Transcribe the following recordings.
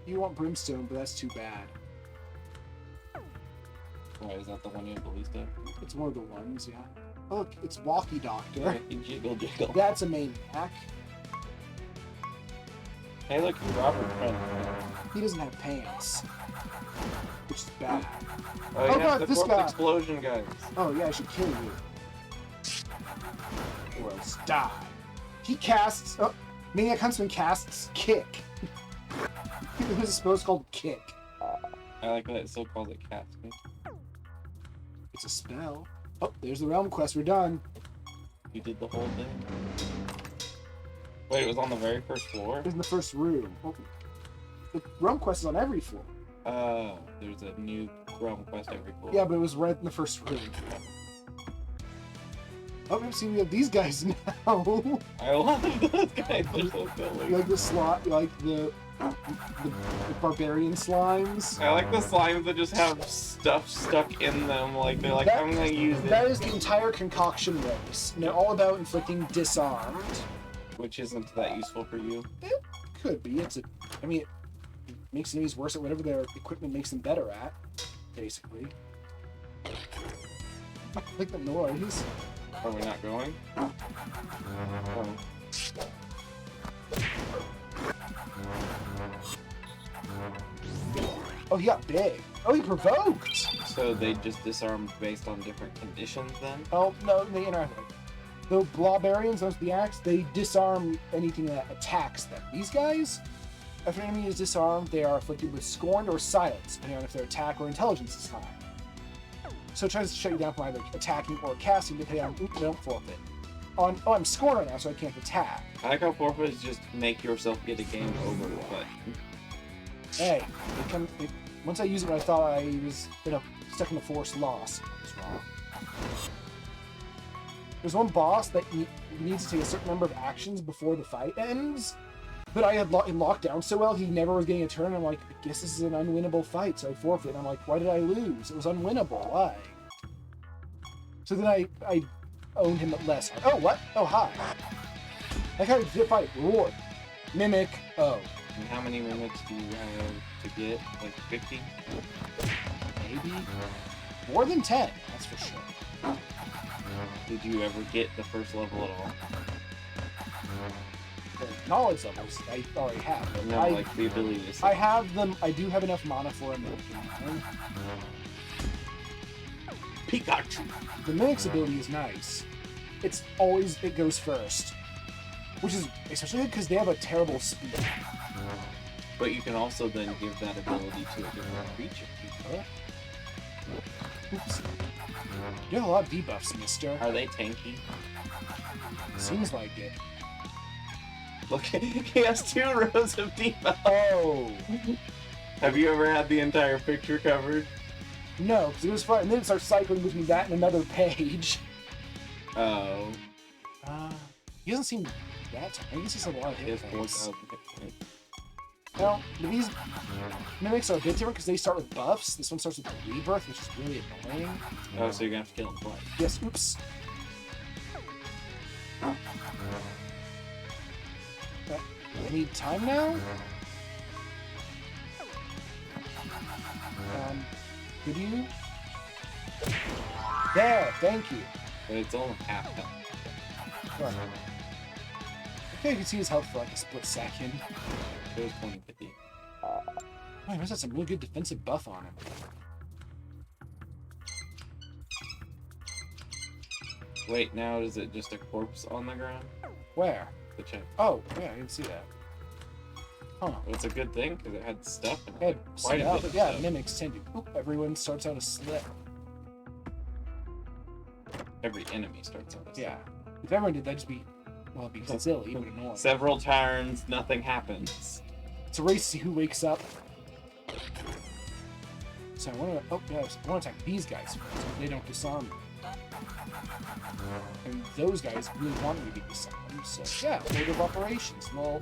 You want Brimstone, but that's too bad. Why, is that the one you have the least of? It's one of the ones, yeah. Oh, look, it's Walkie Doctor. Yeah, jiggle jiggle. That's a maniac. Hey, look, Robert Friend. He doesn't have pants. Which is bad. Oh, Oh, yeah, God, the this corpse guy. explosion guys. Oh, yeah, I should kill you. Or else die. He casts... Oh, Maniac Huntsman casts Kick. It was a spell called Kick. I like that it still calls it cast. It's a spell. Oh, there's the Realm Quest. We're done. You did the whole thing. Wait, it was on the very first floor? It was in the first room. Oh, the Realm Quest is on every floor. There's a new realm quest every floor. Yeah, but it was right in the first room. Oh, see, we have these guys now. I love those guys. They're so silly. You like the slot, like the barbarian slimes. I like the slimes that just have stuff stuck in them. Like they're like, I'm gonna use it. That is the entire concoction race. And they're all about inflicting disarmed. Which isn't that useful for you. It could be. I mean, it makes enemies worse at whatever their equipment makes them better at, basically. I like the noise. Are we not going? Oh. Oh, he got big. Oh, he provoked! So they just disarm based on different conditions then? Oh, no, they interact. The Blobarians, those the axe, they disarm anything that attacks them. These guys, if an enemy is disarmed, they are afflicted with scorn or silence, depending on if their attack or intelligence is high. So it tries to shut you down from either attacking or casting, depending on, they don't forfeit. Oh, I'm scorned right now, so I can't attack. I like how forfeit is just make yourself get a game over, but... Hey, once I used it when I thought I was stuck in a forced loss. What's wrong? There's one boss that needs to take a certain number of actions before the fight ends, but I had locked down so well he never was getting a turn. I'm like, I guess this is an unwinnable fight, so I forfeit. And I'm like, why did I lose? It was unwinnable. Why? So then I owned him at less. Oh, what? Oh, hi. Like how did fight? Reward. Mimic. Oh. And how many mimics do you have to get? Like 50? Maybe? More than 10, that's for sure. Did you ever get the first level at all? The knowledge levels I already have. But No, like the ability to see. I have them. I do have enough mana for a mimic. Pikachu! The mimic's ability is nice. It goes first. Which is especially good because they have a terrible speed. But you can also then give that ability to a different creature. Oops. You have a lot of debuffs, mister. Are they tanky? Seems like it. Look, he has 2 rows of debuffs. Oh! Have you ever had the entire picture covered? No, because it was fun. And then it starts cycling between that and another page. Oh. He doesn't seem that. I guess he's a lot of He hit has points. 4,000 Well, these mimics are a bit different because they start with buffs. This one starts with rebirth, which is really annoying. Oh, so you're gonna have to kill him twice. Yes, oops. I need time now? Could you? There, thank you. But it's only half health. Right. Okay, you can see his health for like a split second. It was 2050. Oh, he must have some really good defensive buff on him. Wait, now is it just a corpse on the ground? Where? The check. Oh, yeah, I didn't see that. Huh. Well, it's a good thing because it had stuff in it. Hey, Quite a bit of yeah, stuff. mimics tend to. Oop, everyone starts out a slip. Every enemy starts on this. Yeah. If everyone did, that'd just be, well, it'd be silly, but annoying. Several turns, nothing happens. It's a race to see who wakes up. So I want to. Oh, yes, I want to attack these guys first. So they don't disarm me. And those guys really want me to be disarmed. So yeah, order of operations. Well.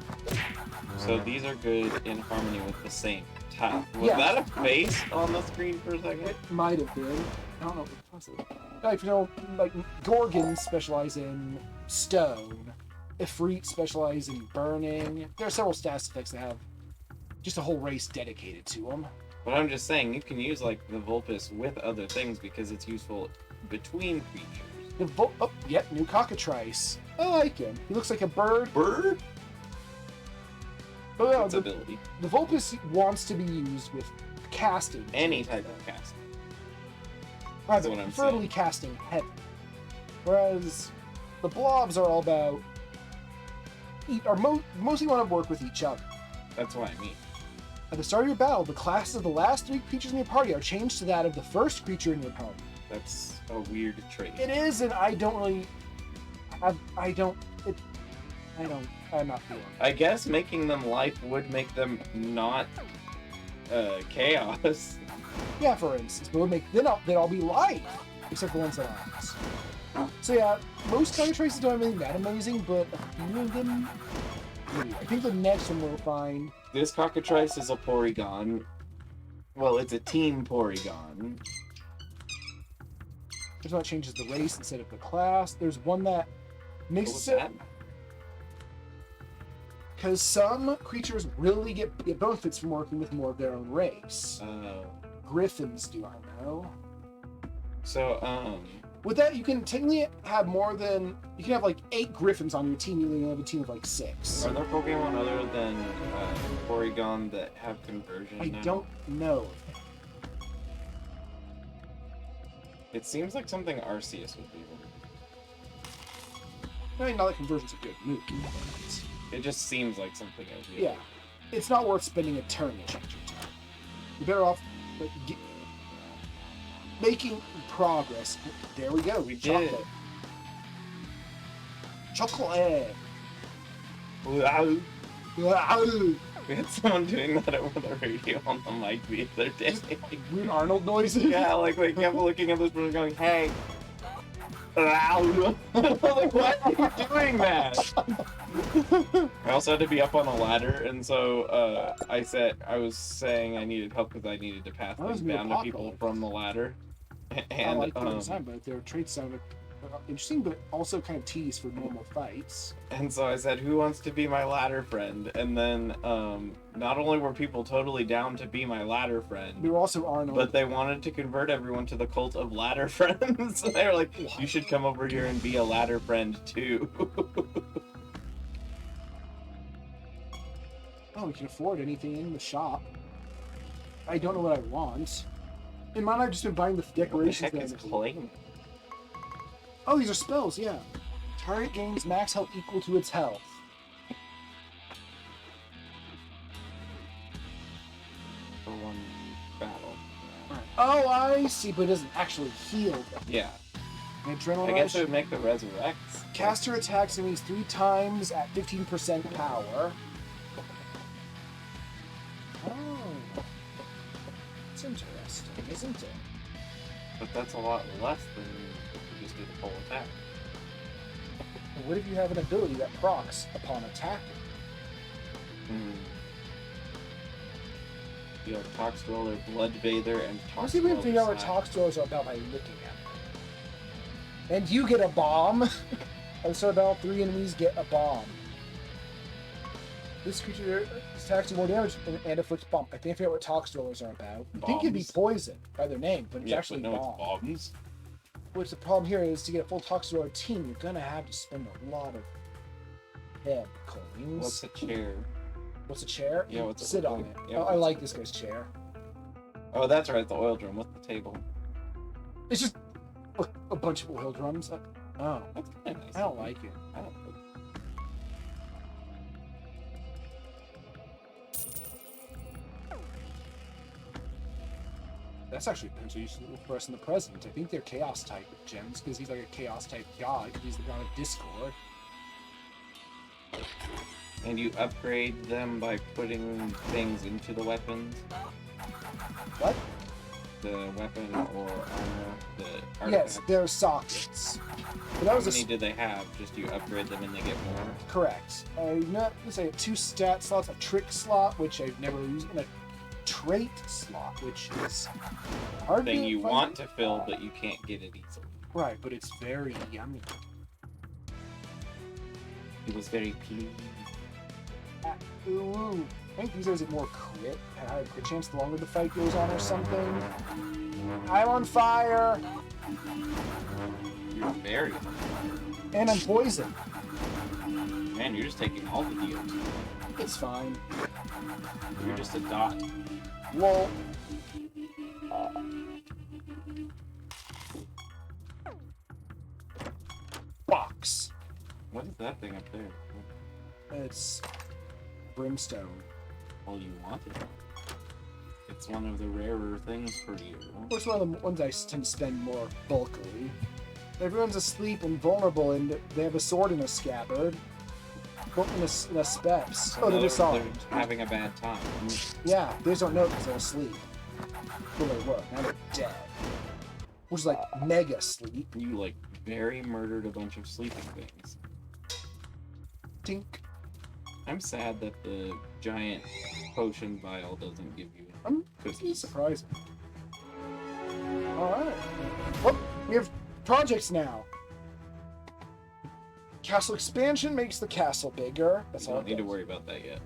So these are good in harmony with the same type. Was Yeah. that a face on the screen for a second? It might have been. I don't know. What's it? Like, you know, like Gorgons specialize in stone. Ifrit specialize in burning. There are several stats effects that have just a whole race dedicated to them. But I'm just saying, you can use like the Vulpes with other things because it's useful between creatures. Yep, new cockatrice. I like him. He looks like a bird. Bird? Oh, yeah, Its ability. the Vulpes wants to be used with casting. Any type of cast. Rather, what I'm preferably saying. casting heavy. Whereas the blobs are all about mostly want to work with each other. That's what I mean. At the start of your battle, the classes of the last 3 creatures in your party are changed to that of the first creature in your party. That's a weird trait. It is, and I don't really. I'm not feeling it. I guess making them life would make them not chaos. Yeah, for instance, but they'd all be live, except for ones that aren't. So yeah, most cockatrices don't have anything that amazing, but a few of them. I think the next one we'll find. This cockatrice is a Porygon. Well, it's a team Porygon. There's one that changes the race instead of the class. There's one that makes What was it that? because some creatures really get benefits from working with more of their own race. Griffins do, I know. So, With that, you can technically have more than you can have like 8 Griffins on your team. You can have a team of like 6. are there Pokemon other than Porygon that have conversion I now? don't know. It seems like something Arceus would be able to I mean, not that conversion's a good move. But do. It just seems like something I would be yeah, able it's not worth spending a turn to change your team. You're better off like, making progress. There we go. We did. Chocolate. Chocolate. to. Wow. We had someone doing that over the radio on the mic the other day. Weird Arnold noises. Yeah, like they kept looking at this person going, "Hey." Like, why are you doing that? I also had to be up on a ladder, and so I was saying I needed help because I needed to pass That was things new down to people apocalypse. from the ladder. I And like the design, but their traits sounded interesting, but also kind of tedious for normal fights. and so I said, "Who wants to be my ladder friend?" And then not only were people totally down to be my ladder They friend, were also Arnold. but they wanted to convert everyone to the cult of ladder friends. So they were like, "You should come over here and be a ladder friend too." Oh, we can afford anything in the shop. I don't know what I want. In mine, I've just been buying the What the decorations. heck is that Clayton? Oh, these are spells, yeah. Target gains max health equal to its health. For one battle. Oh, I see, but it doesn't actually heal them. Yeah. Adrenaline I guess it rush. would make the resurrects. Caster attacks enemies 3 times at 15% power. Oh. It's interesting, isn't it? But that's a lot less than if you just do the full attack. But what if you have an ability that procs upon attacking? You have Tox Roller, Blood Bather, and Tox Let's see if we can figure out what Tox Throwers are about by looking at them. And you get a bomb. At the start of battle, 3 enemies get a bomb. This creature attacks you more damage and inflicts bomb. I can't figure out what Tox Rollers are about. I think it'd be Bombs. poison by their name, but it's actually but no, bomb. it's bombs. Which the problem here is to get a full Tox Roller team, you're gonna have to spend a lot of head coins. What's a chair? What's a chair? Yeah, what's a- Sit on it. yeah, Oh, I what's like a- this guy's chair. Oh, that's right, the oil drum. What's the table? It's just a bunch of oil drums. Oh, That's kind of nice. I don't like it. I don't know. That's actually potentially useful for us in the present. I think they're chaos type gems because he's like a chaos type god because he's the god of Discord. And you upgrade them by putting things into the weapons. What? The weapon or armor, the artifact. Yes, they're sockets. But that How was many do they have? Just you upgrade them and they get more? correct. Let's say 2 stat slots, a trick slot, which I've never used, and a trait slot, which is hard Thing to you find. want to fill, but you can't get it easily. Right, but it's very yummy. He was very pleased. Ooh. I think these days it more crit. A crit chance the longer the fight goes on or something. I'm on fire! You're very. And I'm poisoned. Man, you're just taking all the deals. It's fine. You're just a dot. Well, box. What is that thing up there? It's brimstone. Well, you want it. It's one of the rarer things for you. Of course, one of the ones I tend to spend more bulkily. Everyone's asleep and vulnerable, and they have a sword in a scabbard. Both in a speps. Oh, they're disarmed. They're having a bad time. Yeah, they just don't know because they're asleep. Well, they were. Now they're dead. Which is like mega sleep. You, like, very murdered a bunch of sleeping things. Tink. I'm sad that the giant potion vial doesn't give you It's cookies. surprising. Alright. Well, we have projects now. Castle expansion makes the castle bigger. That's You all don't it need to does. worry about that yet.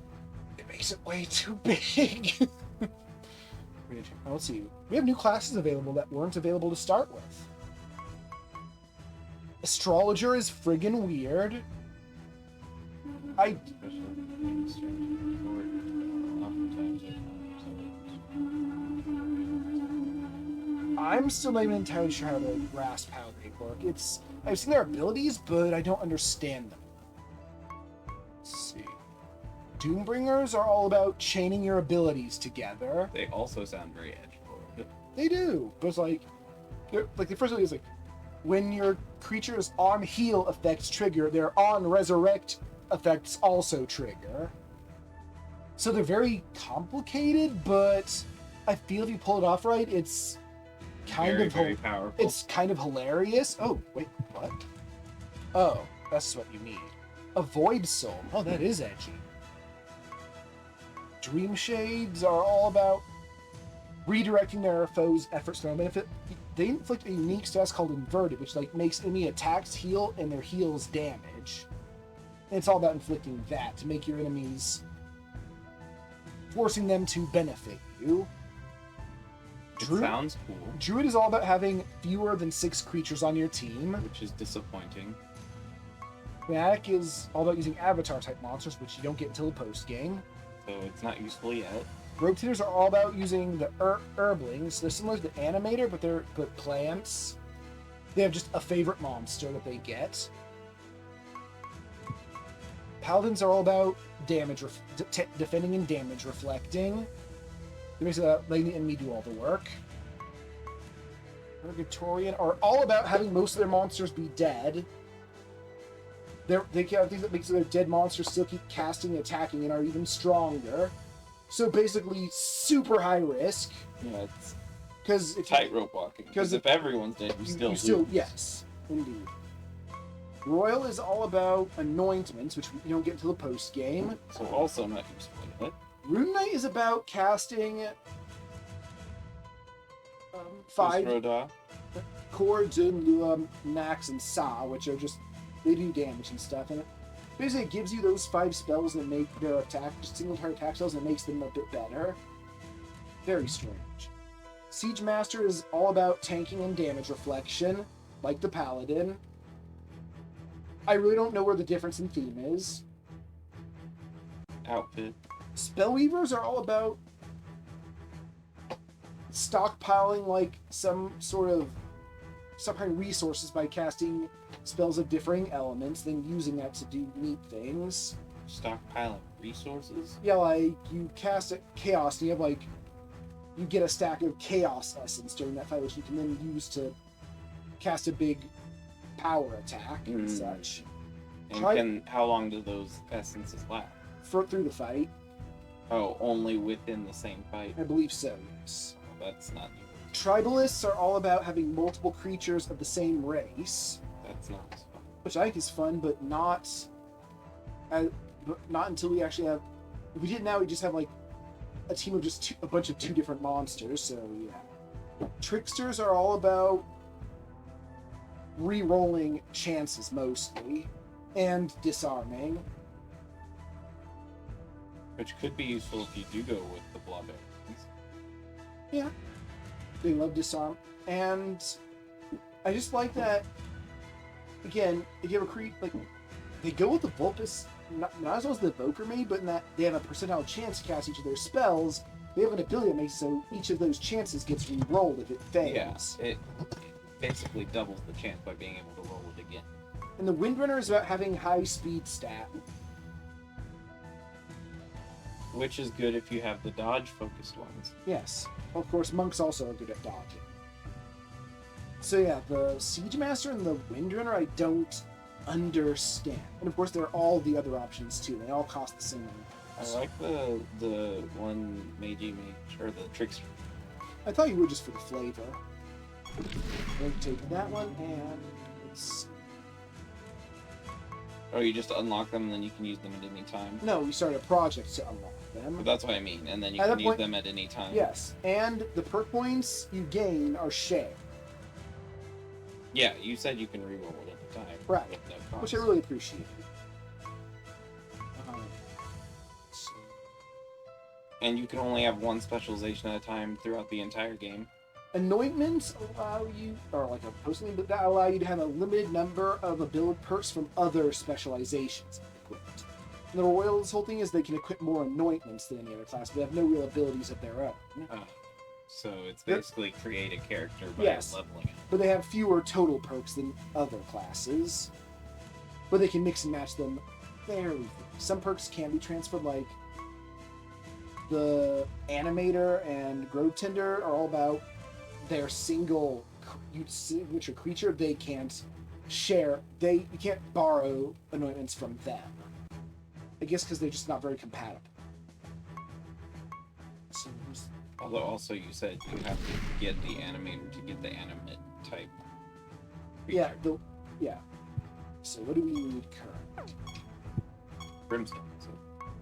It makes it way too big. Let's see. We have new classes available that weren't available to start with. Astrologer is friggin' weird. Especially in strange report. Oftentimes I'm still not even entirely sure how to grasp how they work. I've seen their abilities, but I don't understand them. Let's see. Doombringers are all about chaining your abilities together. they also sound very edgelord. They do, but it's like the first one is like when your creature's on heal effects trigger, their on resurrect effects also trigger. So they're very complicated, but I feel if you pull it off right, it's Very powerful. It's kind of hilarious. Oh, wait, what? Oh, that's what you need. A Void Soul. Oh, that is edgy. Dream Shades are all about redirecting their foes' efforts to no benefit. They inflict a unique status called Inverted, which like makes enemy attacks heal and their heals damage. And it's all about inflicting that to make your enemies, forcing them to benefit you. It sounds cool, Druid is all about having fewer than 6 creatures on your team. which is disappointing. Fnatic is all about using avatar-type monsters, which you don't get until the post-game. So it's not useful yet. Rotators are all about using the herblings. They're similar to the Animator, but they're plants. They have just a favorite monster that they get. Paladins are all about damage, defending and damage reflecting. They're basically letting the enemy do all the work. Purgatorian are all about having most of their monsters be dead. They have things that make so their dead monsters still keep casting and attacking and are even stronger. So basically, super high risk. Yeah, it's Because if tightrope walking. Because if everyone's dead, you still lose. Yes, indeed. Royal is all about anointments, which you don't get until the post game. So also not useful yet. Rune Knight is about casting 5 Roda. Core, Dun, Luam, Nax, and Sa, which are just, they do damage and stuff. And basically it gives you those 5 spells that make their attack, just single target attack spells, and makes them a bit better. Very strange. Siege Master is all about tanking and damage reflection, like the Paladin. I really don't know where the difference in theme is. Outfit. Spellweavers are all about stockpiling like some sort of stockpiling resources by casting spells of differing elements, then using that to do neat things. Stockpiling resources? Yeah, like you cast a chaos and you have like you get a stack of chaos essence during that fight, which you can then use to cast a big power attack and such. And how long do those essences last? Through the fight. Oh, only within the same fight? I believe so, yes. Well, that's not new. Tribalists are all about having multiple creatures of the same race, That's not as fun. which I think is fun, but not until we actually have. If we did now, we just have like a team of just a bunch of 2 different monsters. So yeah, tricksters are all about re-rolling chances mostly and disarming. Which could be useful if you do go with the blobberries. Yeah. They love disarm. And I just like that, again, if you ever create, like, they go with the Vulpus, not as well as the Evoker may, but in that they have a percentile chance to cast each of their spells. They have an ability that makes so each of those chances gets re-rolled if it fails. Yeah, it basically doubles the chance by being able to roll it again. And the Windrunner is about having high speed stat. Which is good if you have the dodge-focused ones. Yes. Of course, monks also are good at dodging. So yeah, the Siege Master and the Windrunner I don't understand. And of course, there are all the other options too. They all cost the same amount. I like the one Magi Mage, or the Trickster. I thought you would just for the flavor. We'll take that one and it's... Oh, you just unlock them and then you can use them at any time? No, we start a project to unlock them. But that's what I mean, and then you At can that use point- them at any time. Yes, and the perk points you gain are share, Yeah, you said you can reroll it at the time. Right. With no cost. which I really appreciate. So- And you can only have one specialization at a time throughout the entire game. Anointments allow you, or like a posting, but that allow you to have a limited number of ability perks from other specializations equipped. And the Royals' whole thing is they can equip more anointments than any other class, but they have no real abilities of their own. So it's Yep. basically create a character by Yes. leveling it. But they have fewer total perks than other classes. But they can mix and match them very easily. Some perks can be transferred, like the Animator and Grove Tender are all about their single signature creature. They can't share. You can't borrow anointments from them. I guess because they're just not very compatible. So Although also you said you have to get the animator to get the animate type. yeah, creature. yeah. So what do we need current? Brimstone. So.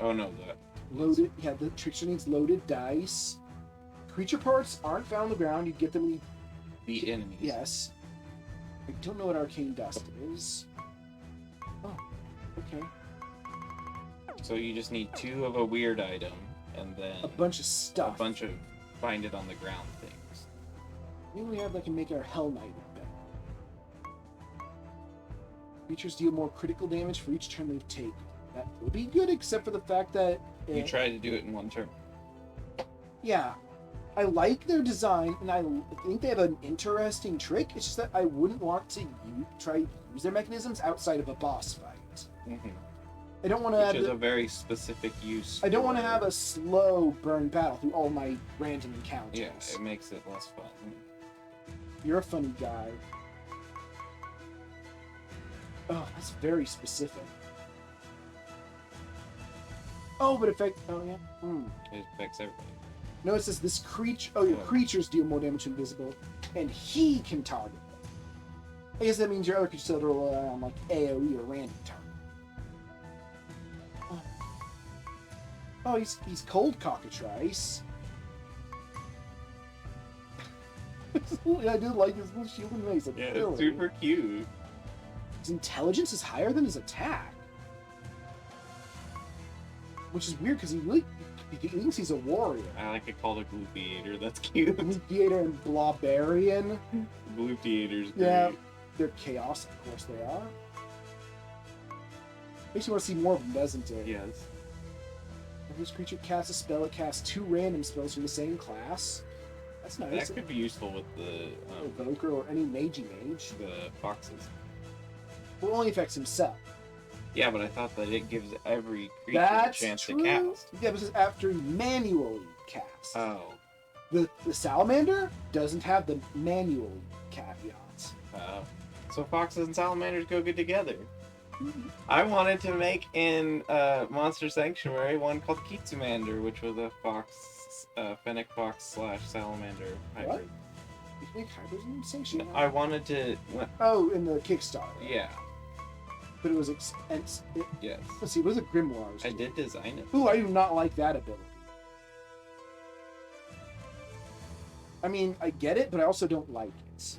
Oh no, that. Loaded. Yeah, the trickster needs loaded dice. Creature parts aren't found on the ground. You get them when you... The enemies. Yes. I don't know what arcane dust is. Oh, okay. So you just need 2 of a weird item, and then A bunch of stuff. a bunch of find it on the ground things. Maybe we have that can make our Hell Knight better. Creatures deal more critical damage for each turn they've taken. That would be good, except for the fact that... You try to do it in one turn. Yeah. I like their design, and I think they have an interesting trick. It's just that I wouldn't want to try to use their mechanisms outside of a boss fight. Mm-hmm. I don't want to Which have... is a very specific use. I don't want to for- have a slow burn battle through all my random encounters. Yeah, it makes it less fun. You're a funny guy. Oh, that's very specific. Oh, but effect. Oh, yeah. It affects everybody. No, it says this creature. Oh, your Yeah. creatures deal more damage invisible, and he can target them. I guess that means your other creatures still rely on like AoE or random target. Oh, he's cold cockatrice. I do like his little shield and mace. Yeah, it's super cute. His intelligence is higher than his attack. Which is weird because he thinks he's a warrior. I like it called a Gloopiator. That's cute. Theater and Blobarian. Gloopiator's great. Yeah, they're chaos, of course they are. Makes you want to see more of them, doesn't it? Yes. If this creature casts a spell, it casts 2 random spells from the same class. That's nice. That could be useful with the Evoker or any Magi Mage. the foxes. Well, it only affects himself. Yeah, but I thought that it gives every creature That's a chance true. to cast. Yeah, but this is after you manually cast. Oh. The salamander doesn't have the manual caveats. So foxes and salamanders go good together. Mm-hmm. I wanted to make in Monster Sanctuary one called Kitsumander, which was a fox, fennec fox / salamander hybrid. What? You can make hybrids in Sanctuary? I wanted to. Oh, in the Kickstarter. Yeah. But it was expensive. Yes. Let's see, what is it? Grimoires? I did design it. Ooh, I do not like that ability. I mean, I get it, but I also don't like it.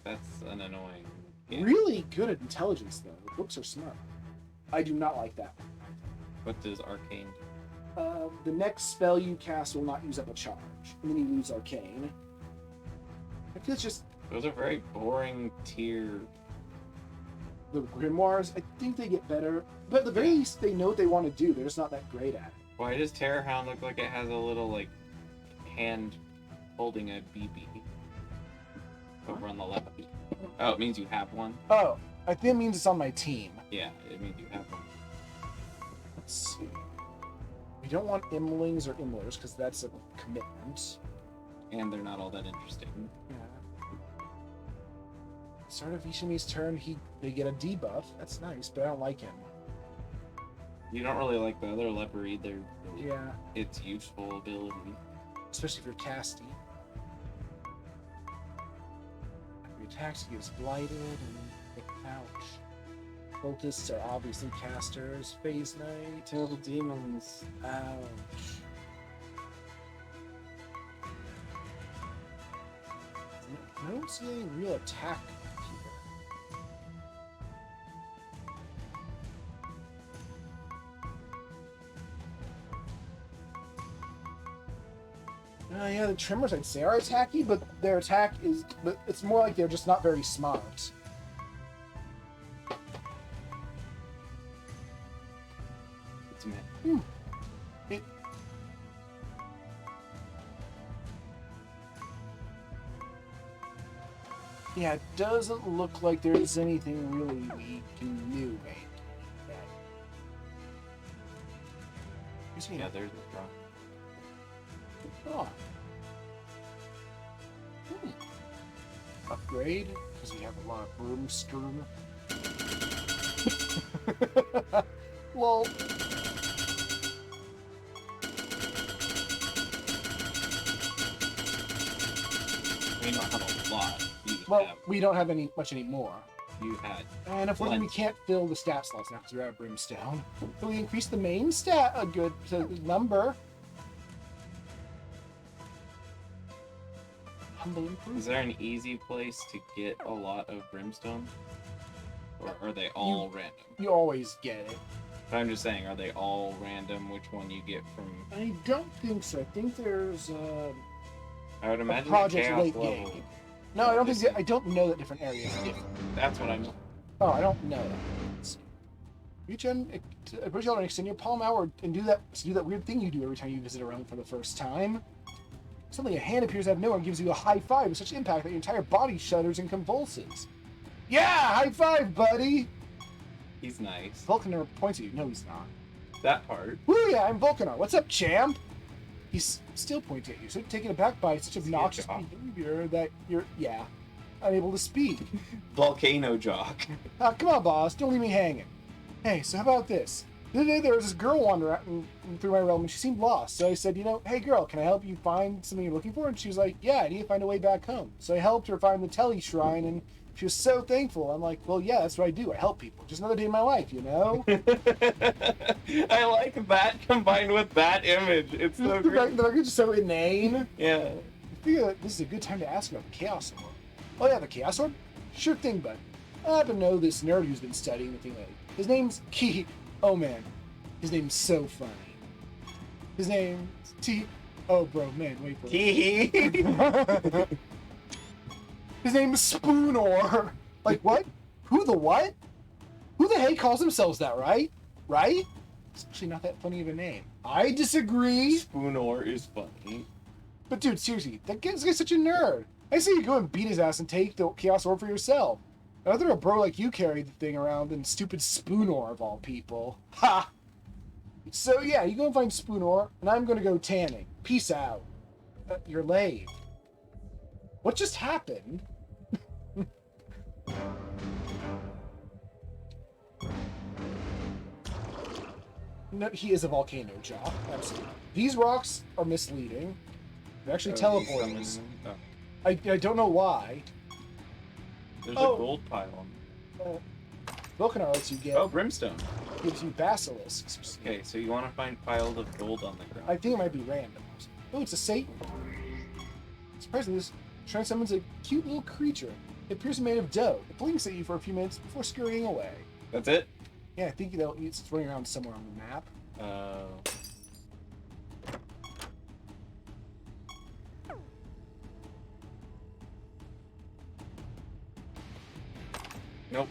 That's an annoying Yeah. Really good at intelligence, though. The books are smart. I do not like that. What does arcane do? The next spell you cast will not use up a charge. And then you lose arcane. I feel it's just Those are very boring tier. the grimoires. I think they get better. But at the very least, they know what they want to do. They're just not that great at it. Why does Terror Hound look like it has a little, like, hand holding a BB over on the left? Oh, it means you have one? Oh, I think it means it's on my team. Yeah, it means you have one. Let's see. We don't want Imlings or Imlers because that's a commitment. And they're not all that interesting. Yeah. Start of Ishimi's turn, they get a debuff. That's nice, but I don't like him. You don't really like the other leper either. Yeah, Its useful ability. especially if you're casty. Every attack gives blighted and ouch. Cultists are obviously casters. Phase Knight. Terrible demons. Ouch. I don't see any real attack here. Yeah, the Tremors I'd say are attacky, but their attack is... But it's more like they're just not very smart. It's me. It... Yeah, it doesn't look like there's anything really we can do, right? Yeah, there's a drop. Oh. Upgrade, because we have a lot of broomstone. Well, We don't have a lot. we don't have much anymore. You had. And unfortunately, we can't fill the stat slots now because we're out of brimstone. So we increase the main stat a good number. Humble improvement. Is there an easy place to get a lot of brimstone? Or are they all random? You always get it. I'm just saying, are they all random? Which one you get from? I don't think so. I think there's I would a imagine the project chaos late level. game. No, I don't think. I don't know that different areas are different. That's what I'm. Oh, I don't know that. Let's see. Reach on, approach out and extend your palm outward and do that weird thing you do every time you visit a realm for the first time. Suddenly a hand appears out of nowhere and gives you a high five with such impact that your entire body shudders and convulses. Yeah, high five, buddy! He's nice. Vulcanar points at you. No, he's not. That part. Woo, yeah, I'm Vulcanar. What's up, champ? He's still pointing at you, so taken aback by such obnoxious behavior that you're, unable to speak. Volcano jock. Come on, boss. Don't leave me hanging. Hey, so how about this? The other day there was this girl wandering out through my realm and she seemed lost. So I said, hey girl, can I help you find something you're looking for? And she was like, yeah, I need to find a way back home. So I helped her find the Telly Shrine and she was so thankful. I'm like, well, yeah, that's what I do. I help people. Just another day in my life, you know? I like that combined with that image. It's so great. They're just so inane. Yeah. I figure this is a good time to ask about the Chaos Orb. Oh yeah, the Chaos Orb? Sure thing, bud. I happen to know this nerd who's been studying the thing lately. His name's Key. Oh man, his name's so funny. His name's T. Oh bro, man, wait for it. His name's Spoonor. Like what? Who the what? Who the heck calls themselves that, right? Right? It's actually not that funny of a name. I disagree. Spoonor is funny. But dude, seriously, that guy's such a nerd. I say you go and beat his ass and take the Chaos Orb for yourself. I'd rather a bro like you carry the thing around than stupid Spoonor of all people. Ha! So yeah, you go and find Spoonor, and I'm gonna go tanning. Peace out. You're late. What just happened? No, he is a volcano jock. Absolutely. These rocks are misleading. They're actually teleporters. Oh. I don't know why. There's a gold pile. Vulcanar lets you get. Oh, brimstone. Gives you basilisks. Okay, so you want to find piles of gold on the ground. I think it might be random. Oh, it's a Satan. Surprisingly, this shrine summons a cute little creature. It appears made of dough. It blinks at you for a few minutes before scurrying away. That's it? Yeah, I think it's running around somewhere on the map. Nope.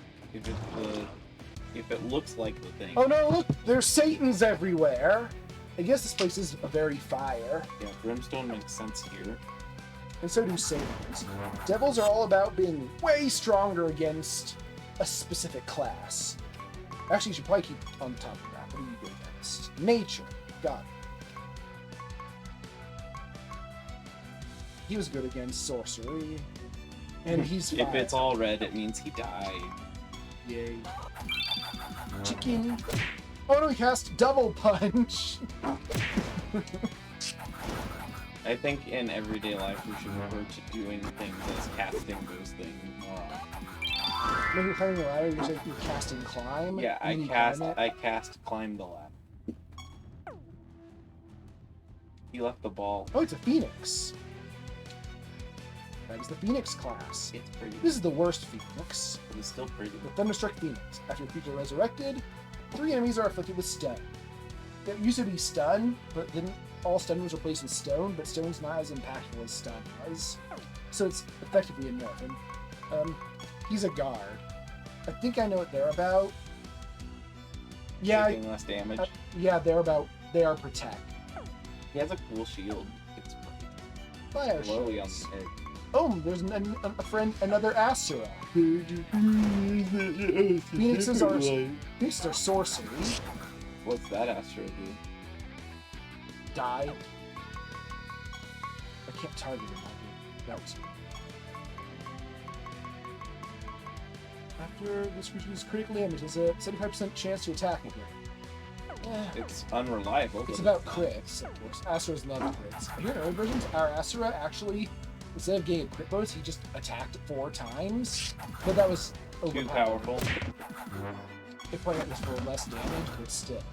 If it looks like the thing. Oh no, look! There's Satans everywhere! I guess this place is a very fire. Yeah, brimstone makes sense here. And so do Satans. Devils are all about being way stronger against a specific class. Actually, you should probably keep on top of that. What are you good against? Nature. Got it. He was good against sorcery. And he's If fire. it's all red, it means he died. Yay. Chicken. Oh no, he cast double punch! I think in everyday life we should refer to doing things as casting those things more often. When you're climbing the ladder, you're saying you're casting climb? Yeah, and then you climb it? I cast climb the ladder. He left the ball. Oh, it's a phoenix. That is the phoenix class. It's pretty. This is the worst phoenix. It was still pretty. The Thunderstruck Phoenix. After the creature is resurrected, 3 enemies are afflicted with stun. It used to be stun, but then all stun was replaced with stone, but stone's not as impactful as stun was. So it's effectively a nerf. He's a guard. I think I know what they're about. Yeah, Taking less damage. yeah, they are protect. He has a cool shield. It's Fire glowy on shields. the head. Oh, there's another Asura. Phoenixes are sorcery. What's that Astro do? Die. I can't target him. That was. After this creature is critically damaged, there's a 75% chance to attack again. It's unreliable. It's but about crits, of course. Asuras love crits. Here in early versions, our Asura actually, instead of getting crit bonus, he just attacked 4 times. But that was too overpowered. powerful. If I had this for less damage, but still.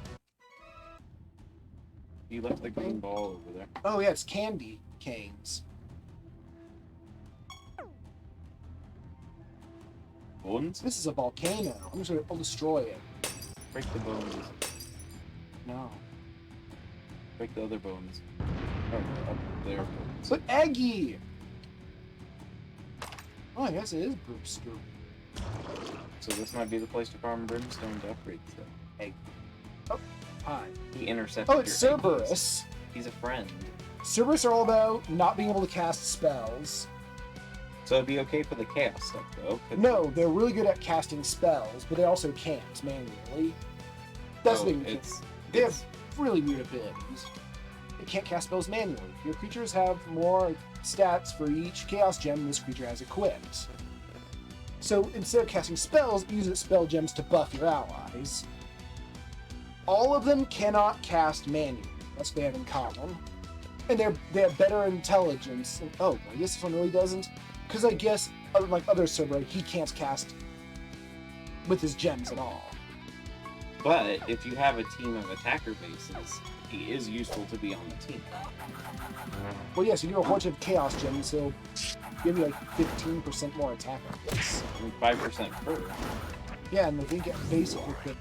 He left the green ball over there. Oh yeah, it's candy canes. Bones? This is a volcano. I'm just gonna destroy it. Break the bones. No. Break the other bones. Oh, up there. Bones. But Eggy! Oh, I guess it is Brewster. So this might be the place to farm brimstone to upgrade stuff. Egg. Oh, hi. He intercepted Oh, it's your egg. Cerberus. He's a friend. Cerberus are all about not being able to cast spells. So it'd be okay for the chaos stuff, though. 'cause No, they're really good at casting spells, but they also can't manually. That's oh, the thing. it's They have really weird abilities. They can't cast spells manually. Your creatures have more stats for each chaos gem this creature has equipped. So instead of casting spells, use its spell gems to buff your allies. All of them cannot cast manually. That's what they have in common. And they have better intelligence. And, oh, I guess this one really doesn't. Because I guess, like other Cerberus, he can't cast with his gems at all. But if you have a team of attacker bases, he is useful to be on the team. Well, yes, you do a bunch of chaos gems, he'll give you like 15% more attack on this. And 5% per. Yeah, and I think basically could.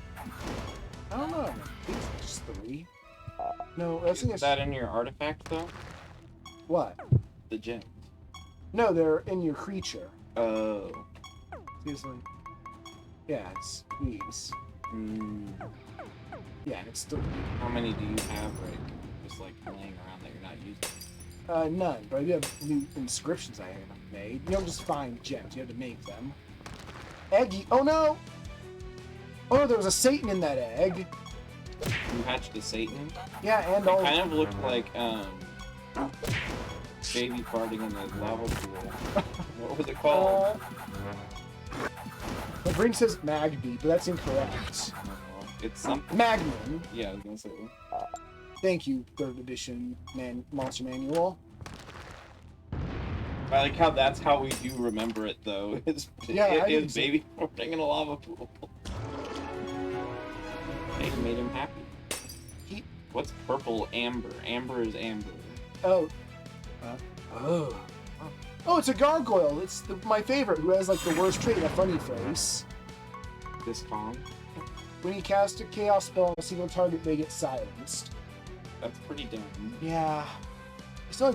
I don't know. I think it's just 3. No, I think Is it's that in your artifact, though? what? The gem. No, they're in your creature. Oh. Seriously. Yeah, it's these. Mm. Yeah, and it's still How many do you have, right? Just like laying around that you're not using? none. But I do have new inscriptions I haven't made. You don't just find gems; you have to make them. Eggy. Oh no! Oh no, there was a Satan in that egg. You hatched a Satan? Yeah, and It all. kind of looked like, baby farting in the lava pool. What was it called? My brain says Magby, but that's incorrect. It's something. Magnum. Yeah, I was gonna say. Thank you, 3rd edition monster manual. I like how that's how we do remember it, though. It's, Yeah, I it didn't is see- baby farting in a lava pool. It made him happy. What's purple amber? Amber is amber. Oh. Oh. Oh, it's a gargoyle. It's my favorite, who has like the worst trait, a funny face. This Kong. When you cast a chaos spell on a single target, they get silenced. That's pretty dumb. Yeah.